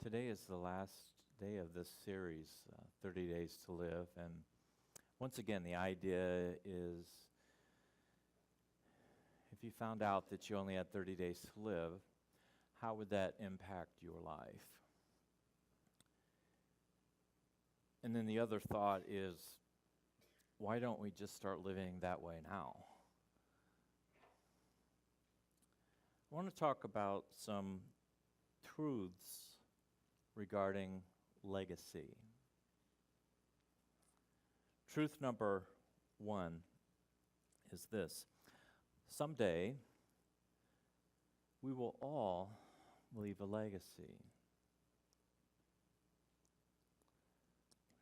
Today is the last day of this series, 30 Days to Live. And once again, the idea is if you found out that you only had 30 days to live, how would that impact your life? And then the other thought is, why don't we just start living that way now? I want to talk about some truths regarding legacy. Truth number one is this: someday we will all leave a legacy.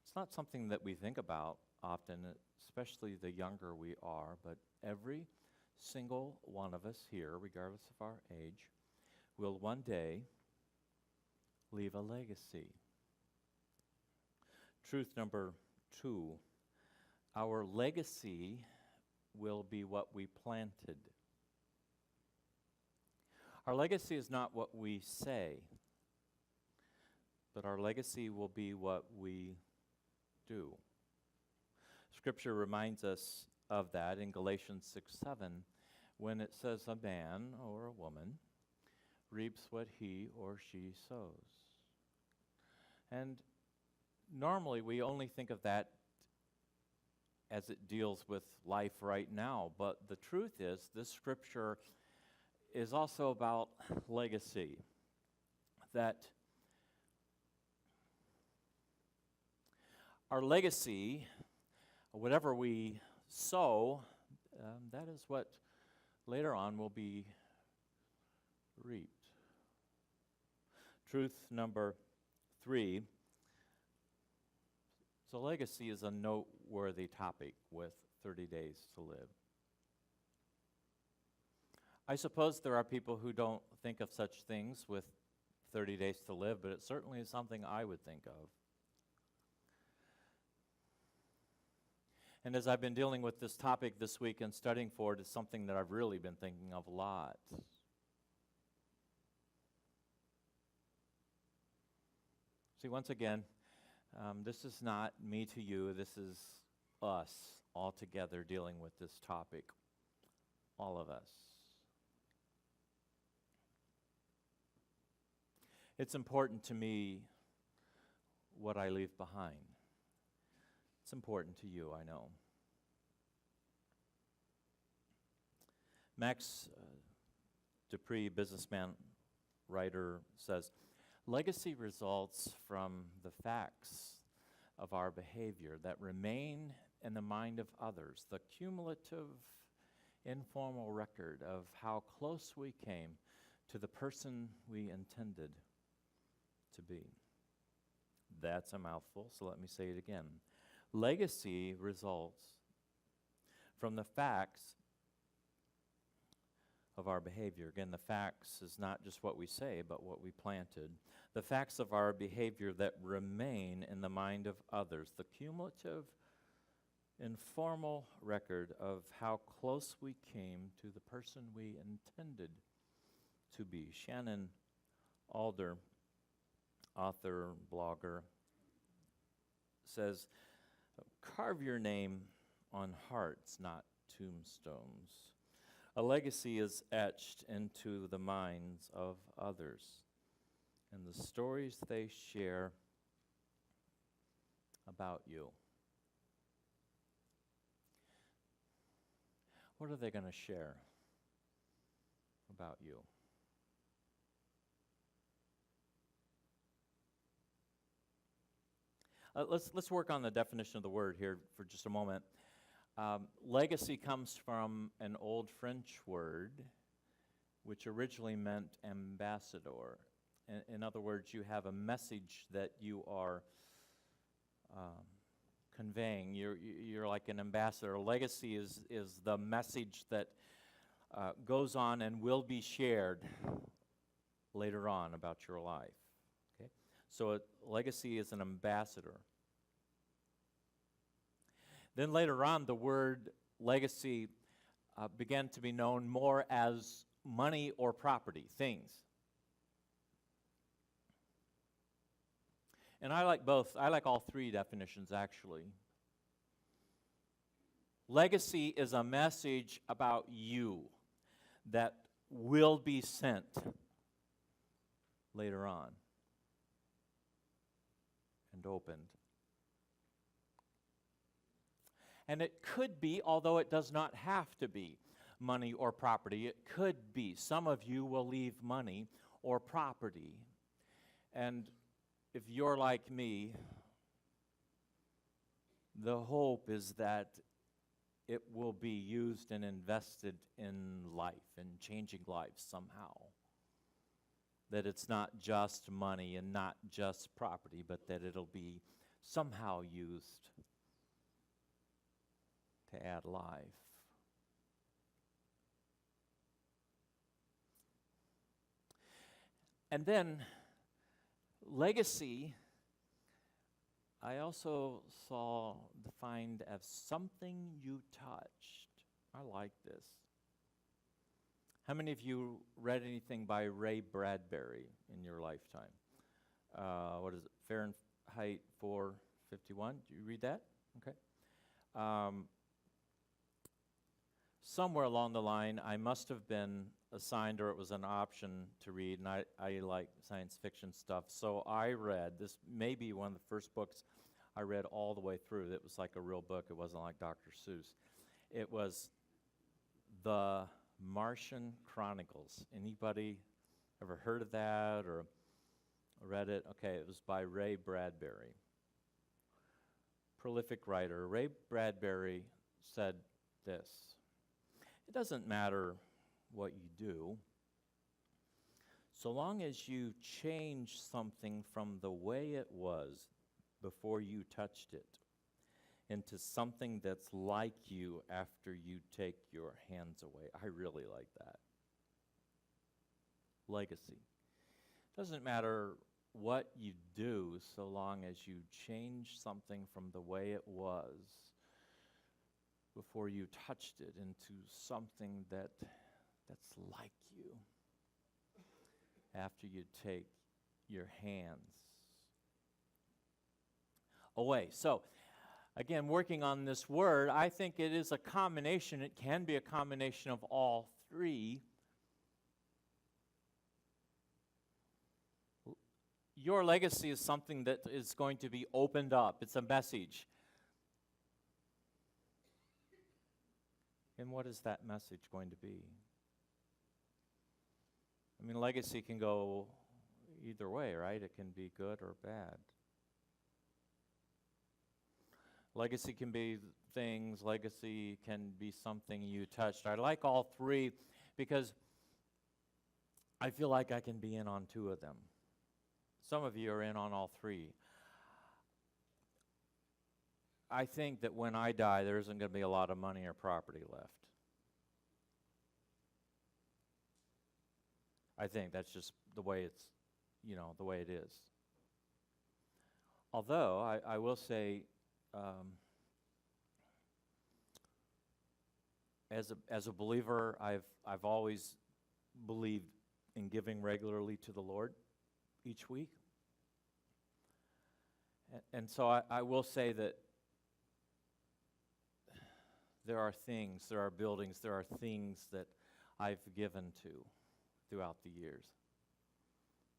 It's not something that we think about often, especially the younger we are, but every single one of us here, regardless of our age, will one day leave a legacy. Truth number two: our legacy will be what we planted. Our legacy is not what we say, but our legacy will be what we do. Scripture reminds us of that in Galatians 6:7, when it says a man or a woman reaps what he or she sows. And normally we only think of that as it deals with life right now, but the truth is this scripture is also about legacy. That our legacy, whatever we sow, that is what later on will be reaped. Truth number three: so legacy is a noteworthy topic with 30 days to live. I suppose there are people who don't think of such things with 30 days to live, but it certainly is something I would think of. And as I've been dealing with this topic this week and studying for it, it's something that I've really been thinking of a lot. See, once again, this is not me to you. This is us all together dealing with this topic. All of us. It's important to me what I leave behind. It's important to you, I know. Max Dupree, businessman, writer, says, legacy results from the facts of our behavior that remain in the mind of others, the cumulative, informal record of how close we came to the person we intended to be. That's a mouthful, so let me say it again. Legacy results from the facts of our behavior. Again, the facts is not just what we say, but what we planted. The facts of our behavior that remain in the mind of others. The cumulative, informal record of how close we came to the person we intended to be. Shannon Alder, author, blogger, says, carve your name on hearts, not tombstones. A legacy is etched into the minds of others, and the stories they share about you. What are they going to share about you? Let's work on the definition of the word here for just a moment. Legacy comes from an old French word, which originally meant ambassador. In other words, you have a message that you are conveying. You're like an ambassador. Legacy is the message that goes on and will be shared later on about your life. Okay? So legacy is an ambassador. Then later on, the word legacy began to be known more as money or property, things. And I like both. I like all three definitions, actually. Legacy is a message about you that will be sent later on and opened. And it could be, although it does not have to be, money or property. It could be. Some of you will leave money or property. And if you're like me, the hope is that it will be used and invested in life and changing lives somehow. That it's not just money and not just property, but that it'll be somehow used to add life. And then legacy, I also saw defined as something you touched. I like this. How many of you read anything by Ray Bradbury in your lifetime? What is it? Fahrenheit 451. Do you read that? Okay. Somewhere along the line, I must have been assigned, or it was an option to read, and I like science fiction stuff, so I read, this may be one of the first books I read all the way through. It was like a real book. It wasn't like Dr. Seuss. It was The Martian Chronicles. Anybody ever heard of that or read it? Okay, it was by Ray Bradbury. Prolific writer. Ray Bradbury said this: it doesn't matter what you do, so long as you change something from the way it was before you touched it into something that's like you after you take your hands away. I really like that. Legacy. Doesn't matter what you do so long as you change something from the way it was before you touched it into something that's like you after you take your hands away. So, again, working on this word, I think it is a combination. It can be a combination of all three. Your legacy is something that is going to be opened up. It's a message. And what is that message going to be? I mean, legacy can go either way, right? It can be good or bad. Legacy can be things. Legacy can be something you touched. I like all three because I feel like I can be in on two of them. Some of you are in on all three. I think that when I die, there isn't going to be a lot of money or property left. I think that's just the way it's, the way it is. Although, I will say, as a believer, I've always believed in giving regularly to the Lord each week. And so I will say that there are things, there are buildings, there are things that I've given to throughout the years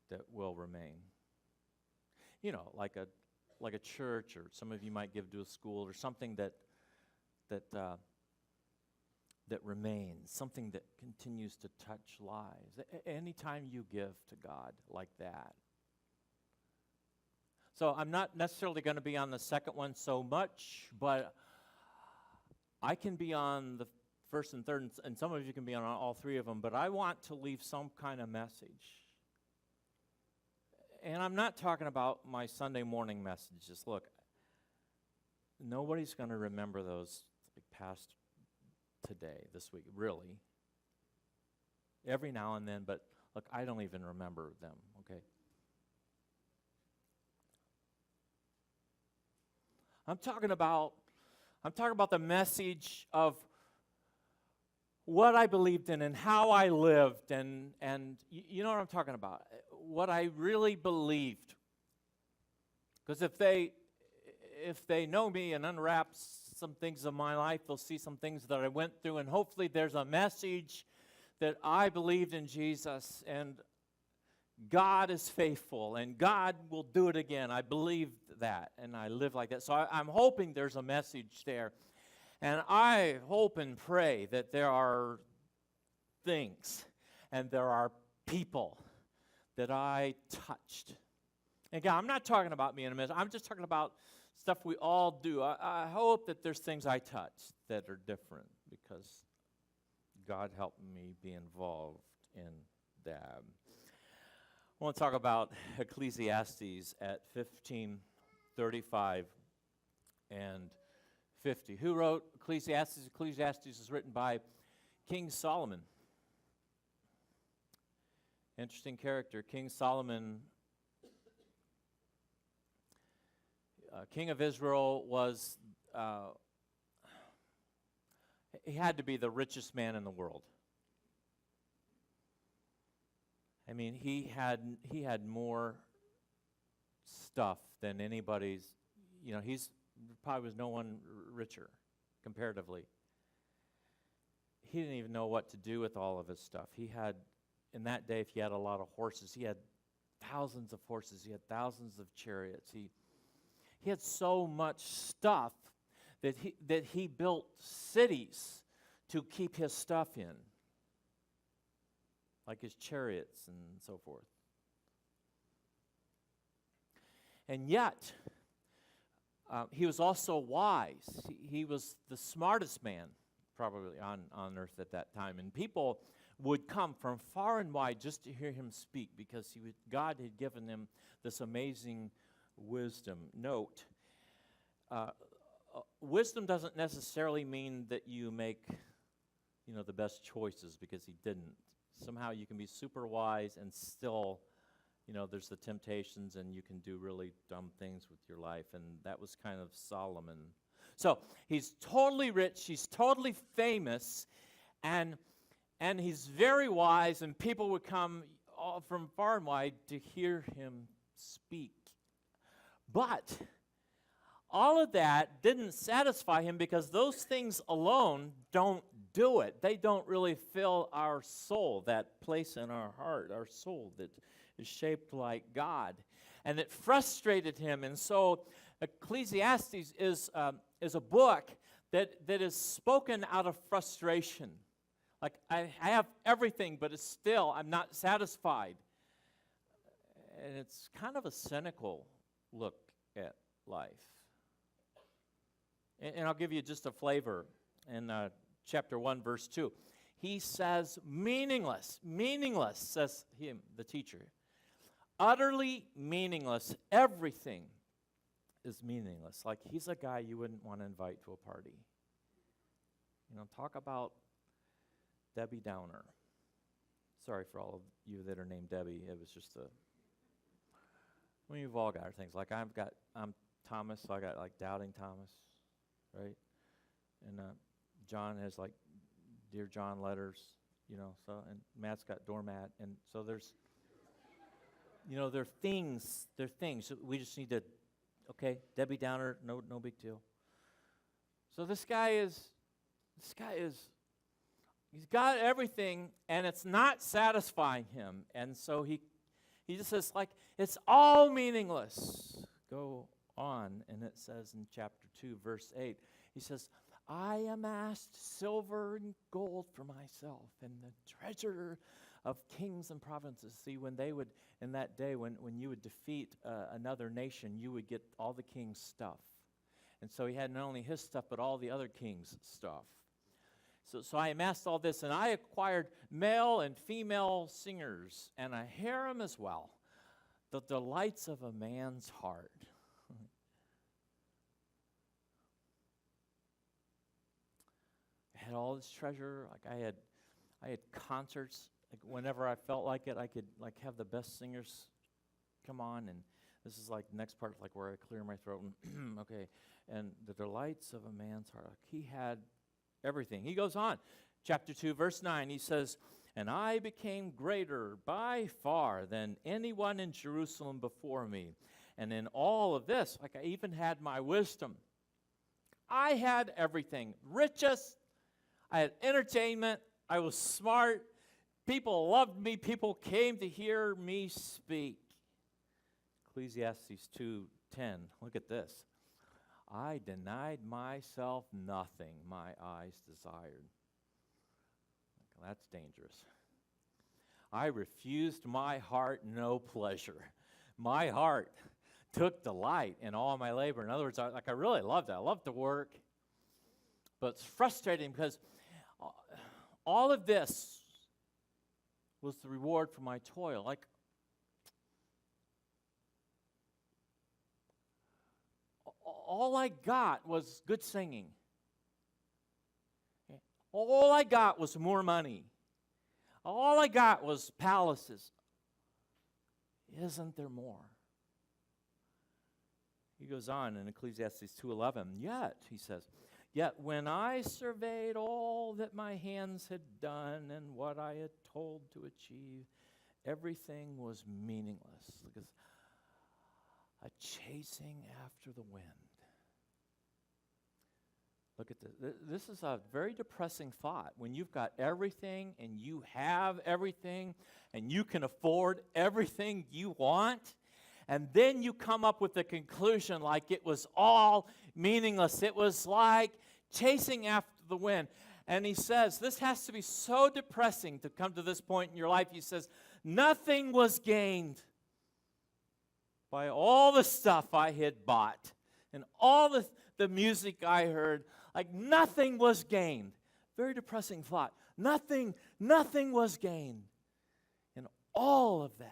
that will remain. Like a church, or some of you might give to a school, or something that remains, something that continues to touch lives. Anytime you give to God like that. So I'm not necessarily going to be on the second one so much, but I can be on the first and third, and some of you can be on all three of them, but I want to leave some kind of message. And I'm not talking about my Sunday morning messages. Look, nobody's going to remember those past today, this week, really. Every now and then, but look, I don't even remember them, okay? I'm talking about the message of what I believed in and how I lived, and you know what I'm talking about. What I really believed. Because if they know me and unwrap some things of my life, they'll see some things that I went through, and hopefully there's a message that I believed in Jesus, and God is faithful, and God will do it again. I believe that, and I live like that. So I'm hoping there's a message there. And I hope and pray that there are things and there are people that I touched. And again, I'm not talking about me in a minute. I'm just talking about stuff we all do. I hope that there's things I touch that are different because God helped me be involved in that. I want to talk about Ecclesiastes at 15:35 and 50. Who wrote Ecclesiastes? Ecclesiastes is written by King Solomon. Interesting character. King Solomon, king of Israel, was he had to be the richest man in the world. I mean, he had more stuff than anybody's. He's probably was no one richer comparatively. He didn't even know what to do with all of his stuff. He had, in that day, if he had a lot of horses, he had thousands of horses. He had thousands of chariots. He had so much stuff that he built cities to keep his stuff in, like his chariots and so forth. And yet, he was also wise. He was the smartest man probably on earth at that time. And people would come from far and wide just to hear him speak because God had given him this amazing wisdom. Note, wisdom doesn't necessarily mean that you make the best choices, because he didn't. Somehow you can be super wise and still, there's the temptations and you can do really dumb things with your life. And that was kind of Solomon. So he's totally rich, he's totally famous, and he's very wise, and people would come all from far and wide to hear him speak. But all of that didn't satisfy him, because those things alone don't do it. They don't really fill our soul, that place in our heart, our soul that is shaped like God. And it frustrated him. And so Ecclesiastes is a book that is spoken out of frustration. Like, I have everything, but I'm not satisfied. And it's kind of a cynical look at life. And I'll give you just a flavor in chapter 1, verse 2. He says, meaningless, says him, the teacher. Utterly meaningless. Everything is meaningless. Like, he's a guy you wouldn't want to invite to a party. Talk about Debbie Downer. Sorry for all of you that are named Debbie. It was just you've all got our things. Like, I'm Thomas, so I got like Doubting Thomas, right? And John has like Dear John letters, so, and Matt's got doormat, and so there's, they're things. So we just need to, okay, Debbie Downer, no big deal. So this guy is, he's got everything, and it's not satisfying him, and so he just says, like, it's all meaningless. Go on, and it says in chapter 2, verse 8, he says, I amassed silver and gold for myself, and the treasure of kings and provinces. See, when they would, in that day, when you would defeat another nation, you would get all the king's stuff. And so he had not only his stuff, but all the other king's stuff. So I amassed all this, and I acquired male and female singers, and a harem as well, the delights of a man's heart. I had all this treasure. Like, I had concerts. Like, whenever I felt like it, I could like have the best singers come on, and this is like the next part, like where I clear my throat. And okay, and the delights of a man's heart. Like, he had everything. He goes on, chapter 2, verse 9. He says, and I became greater by far than anyone in Jerusalem before me, And in all of this, like I even had my wisdom. I had everything. Richest. I had entertainment. I was smart. People loved me. People came to hear me speak. Ecclesiastes 2:10. Look at this. I denied myself nothing my eyes desired. That's dangerous. I refused my heart no pleasure. My heart took delight in all my labor. In other words, I really loved it. I loved to work. But it's frustrating because all of this was the reward for my toil. Like, all I got was good singing. All I got was more money. All I got was palaces. Isn't there more? He goes on in Ecclesiastes 2:11. Yet, he says, yet when I surveyed all that my hands had done and what I had told to achieve, everything was meaningless. Because a chasing after the wind. Look at this. This is a very depressing thought. When you've got everything and you have everything and you can afford everything you want, and then you come up with the conclusion like it was all meaningless. It was like chasing after the wind. And he says, this has to be so depressing to come to this point in your life. He says, nothing was gained by all the stuff I had bought and all the music I heard. Like nothing was gained. Very depressing thought. Nothing was gained in all of that.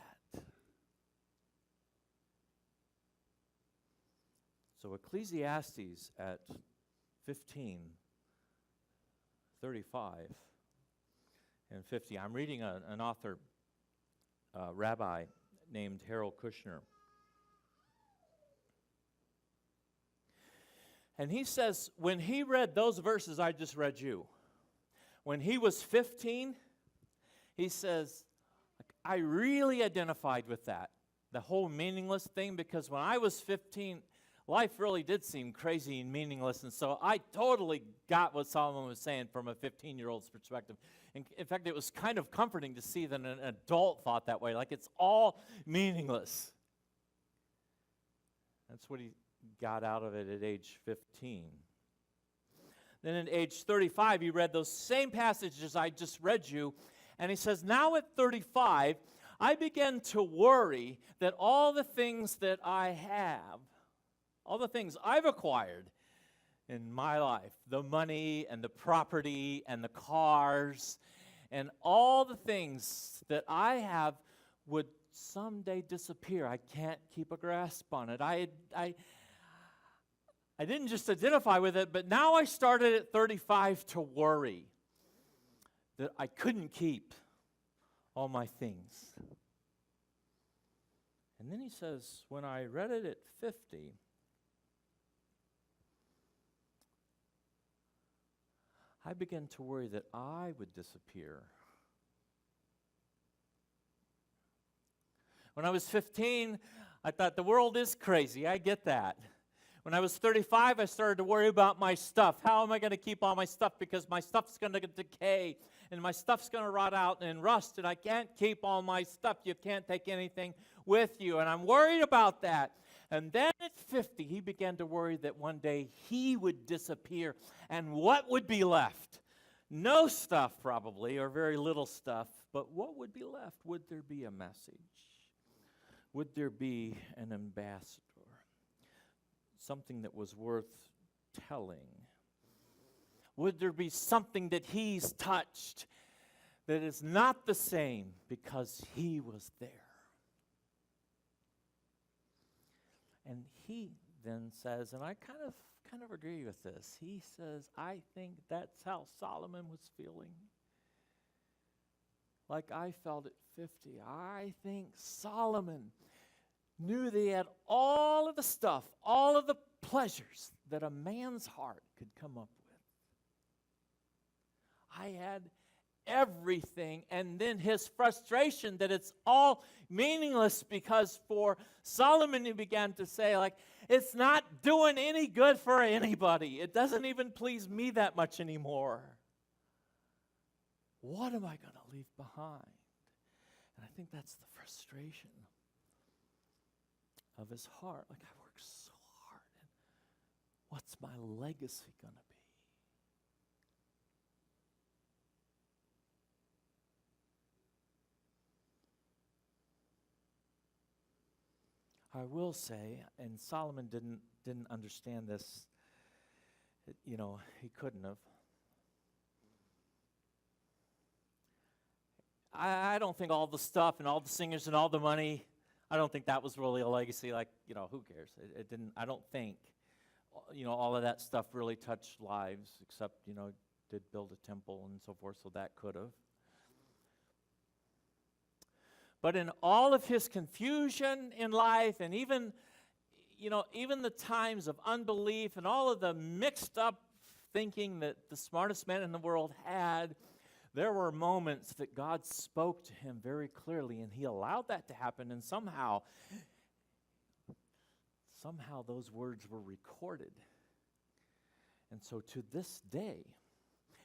So Ecclesiastes at 15:35 and 50. I'm reading an author, rabbi named Harold Kushner. And he says, when he read those verses I just read you, when he was 15, he says, I really identified with that, the whole meaningless thing, because when I was 15, life really did seem crazy and meaningless, and so I totally got what Solomon was saying from a 15-year-old's perspective. In fact, it was kind of comforting to see that an adult thought that way, like it's all meaningless. That's what he got out of it at age 15. Then at age 35, he read those same passages I just read you, and he says, now at 35, I began to worry that all the things that I have, all the things I've acquired in my life, the money and the property and the cars, and all the things that I have would someday disappear. I can't keep a grasp on it. I didn't just identify with it, but now I started at 35 to worry that I couldn't keep all my things. And then he says, when I read it at 50, I began to worry that I would disappear. When I was 15, I thought the world is crazy. I get that. When I was 35, I started to worry about my stuff. How am I going to keep all my stuff? Because my stuff's going to decay, and my stuff's going to rot out and rust, and I can't keep all my stuff. You can't take anything with you, and I'm worried about that. And then at 50, he began to worry that one day he would disappear, and what would be left? No stuff, probably, or very little stuff, but what would be left? Would there be a message? Would there be an ambassador? Something that was worth telling? Would there be something that he's touched that is not the same because he was there? And he then says, and I kind of agree with this, he says, I think that's how Solomon was feeling. Like I felt at 50. I think Solomon knew they had all of the stuff, all of the pleasures that a man's heart could come up with. I had everything, and then his frustration that it's all meaningless, because for Solomon, he began to say, like, it's not doing any good for anybody. It doesn't even please me that much anymore. What am I going to leave behind? And I think that's the frustration of his heart. Like, I worked so hard, and what's my legacy going to be? I will say, and Solomon didn't understand this, he couldn't have. I don't think all the stuff and all the singers and all the money, I don't think that was really a legacy. Like, who cares? It didn't, I don't think, all of that stuff really touched lives, except, did build a temple and so forth, so that could have. But in all of his confusion in life, and even the times of unbelief and all of the mixed up thinking that the smartest man in the world had, there were moments that God spoke to him very clearly, and he allowed that to happen, and somehow those words were recorded. And so to this day,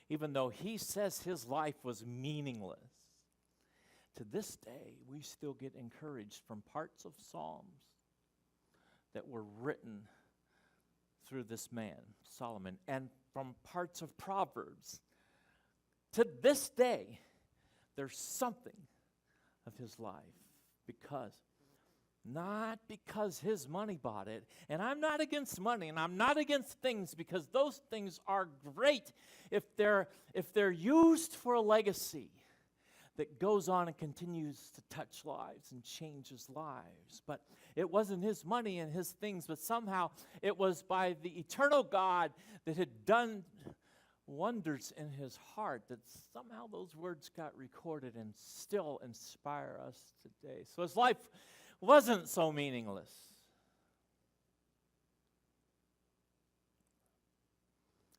even though he says his life was meaningless, to this day, we still get encouraged from parts of Psalms that were written through this man, Solomon, and from parts of Proverbs. To this day, there's something of his life, not because his money bought it. And I'm not against money, and I'm not against things, because those things are great if they're used for a legacy that goes on and continues to touch lives and changes lives. But it wasn't his money and his things, but somehow it was by the eternal God that had done wonders in his heart, that somehow those words got recorded and still inspire us today. So his life wasn't so meaningless.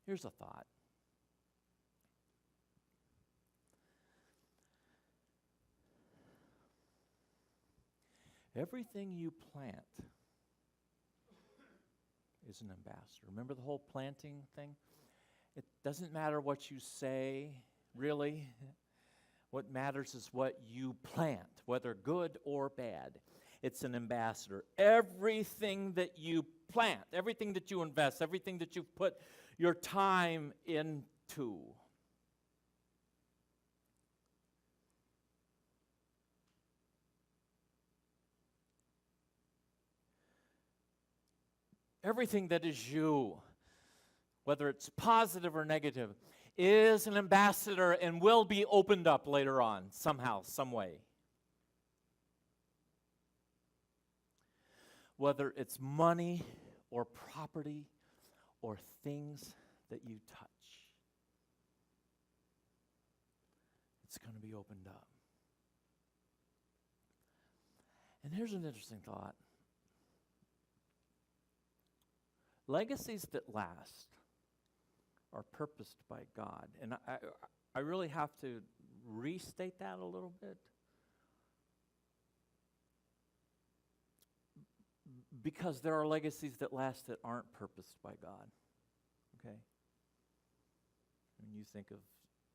Here's a thought. Everything you plant is an ambassador. Remember the whole planting thing? It doesn't matter what you say, really. What matters is what you plant, whether good or bad. It's an ambassador. Everything that you plant, everything that you invest, everything that you put your time into, everything that is you, whether it's positive or negative, is an ambassador and will be opened up later on, somehow, some way. Whether it's money or property or things that you touch, it's going to be opened up. And here's an interesting thought. Legacies that last are purposed by God. And I really have to restate that a little bit. Because there are legacies that last that aren't purposed by God. Okay? When you think of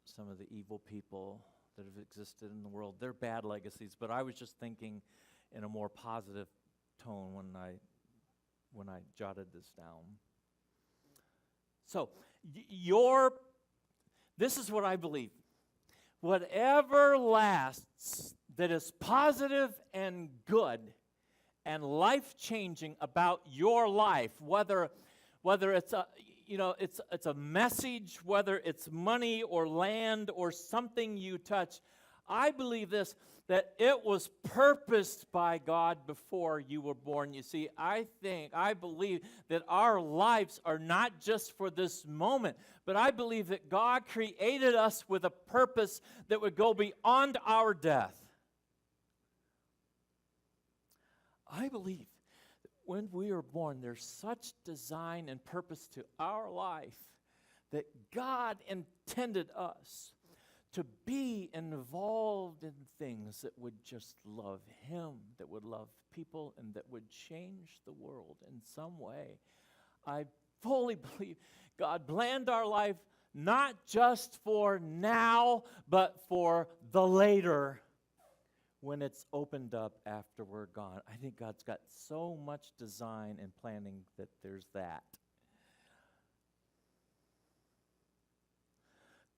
some of the evil people that have existed in the world, they're bad legacies, but I was just thinking in a more positive tone when I jotted this down. So, this is what I believe. Whatever lasts that is positive and good and life-changing about your life, whether it's a message, whether it's money or land or something you touch, I believe this, that it was purposed by God before you were born. You see, I believe that our lives are not just for this moment, but I believe that God created us with a purpose that would go beyond our death. I believe that when we are born, there's such design and purpose to our life that God intended us to be involved in things that would just love Him, that would love people, and that would change the world in some way. I fully believe God planned our life not just for now, but for the later when it's opened up after we're gone. I think God's got so much design and planning that there's that.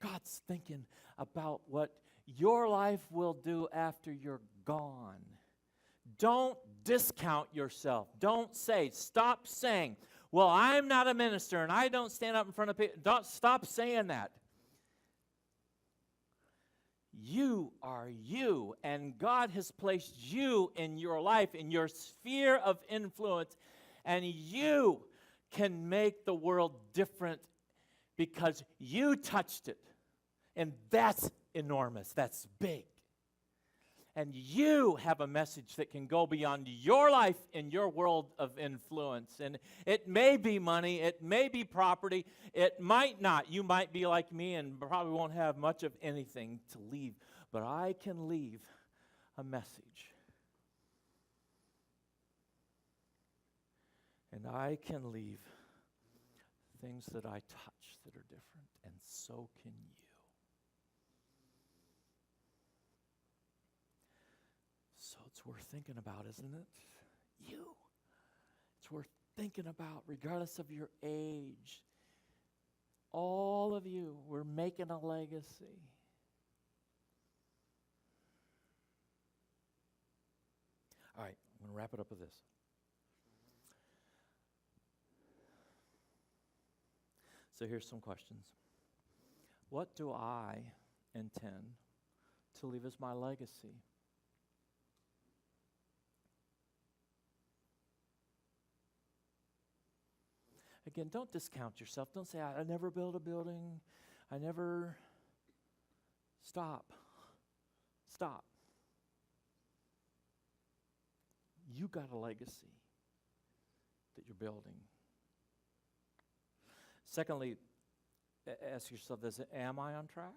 God's thinking about what your life will do after you're gone. Don't discount yourself. Don't say, stop saying, well, I'm not a minister and I don't stand up in front of people. Don't stop saying that. You are you, and God has placed you in your life, in your sphere of influence, and you can make the world different because you touched it. And that's enormous. That's big. And you have a message that can go beyond your life in your world of influence. And it may be money, it may be property, it might not. You might be like me and probably won't have much of anything to leave. But I can leave a message. And I can leave things that I touch that are different. And so can you. So it's worth thinking about, isn't it? You. It's worth thinking about, regardless of your age. All of you, we're making a legacy. All right, I'm going to wrap it up with this. So here's some questions. What do I intend to leave as my legacy? Again, don't discount yourself. Don't say, I never built a building. I never... Stop. Stop. You got a legacy that you're building. Secondly, ask yourself this, am I on track?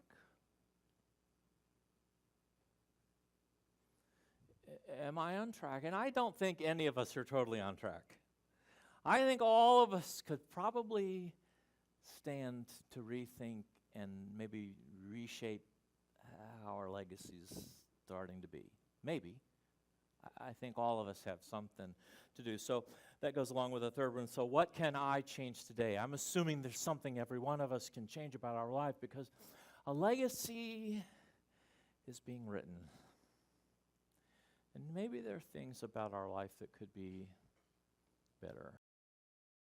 Am I on track? And I don't think any of us are totally on track. I think all of us could probably stand to rethink and maybe reshape how our legacy is starting to be. Maybe. I think all of us have something to do. So that goes along with the third one. So what can I change today? I'm assuming there's something every one of us can change about our life because a legacy is being written. And maybe there are things about our life that could be better.